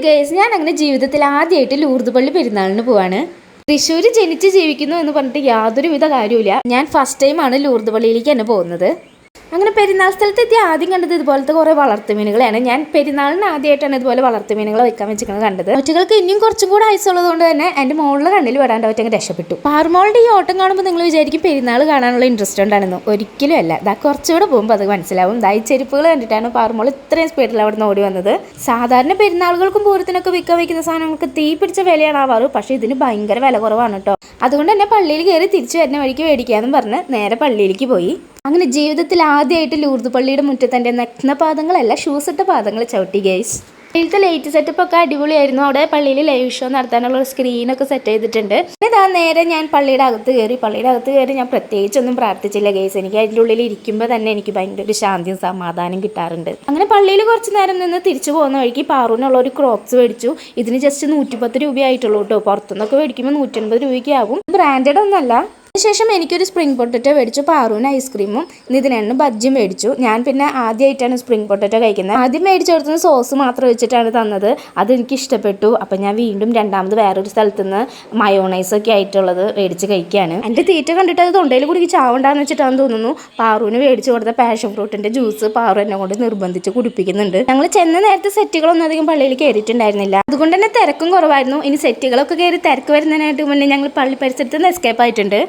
Guys, ഞാൻ അങ്ങനെ ജീവിതത്തിൽ ആദ്യമായിട്ട് ലൂർദ് പള്ളി പെരുന്നാളിന് പോവാണ്. തൃശ്ശൂർ ജനിച്ച് ജീവിക്കുന്നു എന്ന് പറഞ്ഞിട്ട് യാതൊരുവിധ കാര്യമില്ല. ഞാൻ ഫസ്റ്റ് ടൈമാണ് ലൂർദ് പള്ളിയിലേക്ക് തന്നെ പോകുന്നത്. അങ്ങനെ പെരുന്നാൾ സ്ഥലത്തെത്തി ആദ്യം കണ്ടത് ഇതുപോലത്തെ കുറേ വളർത്തുമീനുകളെയാണ്. ഞാൻ പെരുന്നാളിന് ആദ്യമായിട്ടാണ് ഇതുപോലെ വളർത്തുമീനുകളെ വെക്കാൻ വെച്ചിരിക്കുന്നത് കണ്ടത്. ഒറ്റകൾക്ക് ഇനിയും കുറച്ചും കൂടെ ഐസുള്ളത് കൊണ്ട് തന്നെ എൻ്റെ മോളിലെ കണ്ണിൽ വിടാണ്ട് ഒറ്റ രക്ഷപ്പെട്ടു. പാറുമോളുടെ ഈ ഓട്ടം കാണുമ്പോൾ നിങ്ങൾ വിചാരിക്കും പെരുന്നാൾ കാണാനുള്ള ഇൻട്രസ്റ്റ് ഉണ്ടാണെന്നോ. ഒരിക്കലും അല്ല. ദാ കുറച്ചുകൂടെ പോകുമ്പോൾ അത് മനസ്സിലാവും. ദാ ഈ ചെരുപ്പുകൾ കണ്ടിട്ടാണ് പാറുമോൾ ഇത്രയും സ്പീഡിൽ അവിടെ നിന്ന് ഓടി വന്നത്. സാധാരണ പെരുന്നാളുകൾക്കും പൂരത്തിനൊക്കെ വിൽക്കാൻ വയ്ക്കുന്ന സാധനങ്ങൾക്ക് തീ പിടിച്ച വിലയാണ് ആവാറ്. പക്ഷേ ഇതിന് ഭയങ്കര വില കുറവാണ് കേട്ടോ. അതുകൊണ്ട് തന്നെ പള്ളിയിൽ കയറി തിരിച്ചു വരുന്ന വഴിക്ക് മേടിക്കാമെന്ന് പറഞ്ഞ് നേരെ പള്ളിയിലേക്ക് പോയി. അങ്ങനെ ജീവിതത്തിൽ ആദ്യമായിട്ട് ലൂർദ് പള്ളിയുടെ മുറ്റത്ത് എൻ്റെ നഗ്നപാദങ്ങളല്ല ഷൂസ് ഇട്ട പാദങ്ങൾ ചവിട്ടി ഗൈസ്. ഇതിലത്തെ ലൈറ്റ് സെറ്റപ്പ് ഒക്കെ അടിപൊളിയായിരുന്നു. അവിടെ പള്ളിയിൽ ലൈവ് ഷോ നടത്താനുള്ള ഒരു സ്ക്രീനൊക്കെ സെറ്റ് ചെയ്തിട്ടുണ്ട്. ഇതാ നേരെ ഞാൻ പള്ളിയുടെ അകത്ത് കയറി ഞാൻ പ്രത്യേകിച്ചൊന്നും പ്രാർത്ഥിച്ചില്ല ഗൈസ്. എനിക്ക് അതിൻ്റെ ഉള്ളിൽ ഇരിക്കുമ്പോൾ തന്നെ എനിക്ക് ഭയങ്കര ഒരു ശാന്തിയും സമാധാനം കിട്ടാറുണ്ട്. അങ്ങനെ പള്ളിയിൽ കുറച്ച് നേരം നിന്ന് തിരിച്ചു പോകുന്ന വഴിക്ക് പാറൂനുള്ള ഒരു ക്രോപ്സ് മേടിച്ചു. ഇതിന് ജസ്റ്റ് 110 രൂപയായിട്ടുള്ളൂ കേട്ടോ. പുറത്തുനിന്നൊക്കെ മേടിക്കുമ്പോൾ 180 രൂപയ്ക്ക് ആകും. ബ്രാൻഡഡ് ഒന്നല്ല. അതിനുശേഷം എനിക്കൊരു സ്പ്രിംഗ് പൊട്ടറ്റോ മേടിച്ചു. പാറൂന് ഐസ്ക്രീമും നിതിനെണ്ണ ബജ്ജിയും മേടിച്ചു. ഞാൻ പിന്നെ ആദ്യമായിട്ടാണ് സ്പ്രിംഗ് പൊട്ടറ്റോ കഴിക്കുന്നത്. ആദ്യം മേടിച്ചു കൊടുത്തത് സോസ് മാത്രം വെച്ചിട്ടാണ് തന്നത്. അതെനിക്ക് ഇഷ്ടപ്പെട്ടു. അപ്പം ഞാൻ വീണ്ടും രണ്ടാമത് വേറൊരു സ്ഥലത്ത് നിന്ന് മയോണൈസൊക്കെ ആയിട്ടുള്ളത് മേടിച്ച് കഴിക്കുകയാണ്. എൻ്റെ തീറ്റ കണ്ടിട്ട് അത് തൊണ്ടയിൽ കുടിക്ക് ചാവണ്ടാന്ന് വെച്ചിട്ടാണെന്ന് തോന്നുന്നു. പാറൂന് മേടിച്ചു കൊടുത്ത പാഷൻ ഫ്രൂട്ടിൻ്റെ ജ്യൂസ് പാറു എന്നെ കൊണ്ട് നിർബന്ധിച്ച് കുടിപ്പിക്കുന്നുണ്ട്. ഞങ്ങൾ ചെന്ന നേരത്തെ സെറ്റുകളൊന്നും അധികം പള്ളിയിൽ കയറിയിട്ടുണ്ടായിരുന്നില്ല. അതുകൊണ്ട് തന്നെ തിരക്കും കുറവായിരുന്നു. ഇനി സെറ്റുകളൊക്കെ കയറി തിരക്ക് വരുന്നതിനായിട്ട് മുന്നേ ഞങ്ങൾ പള്ളി പരിസരത്ത് നിന്ന് എസ്കേപ്പ് ആയിട്ടുണ്ട്.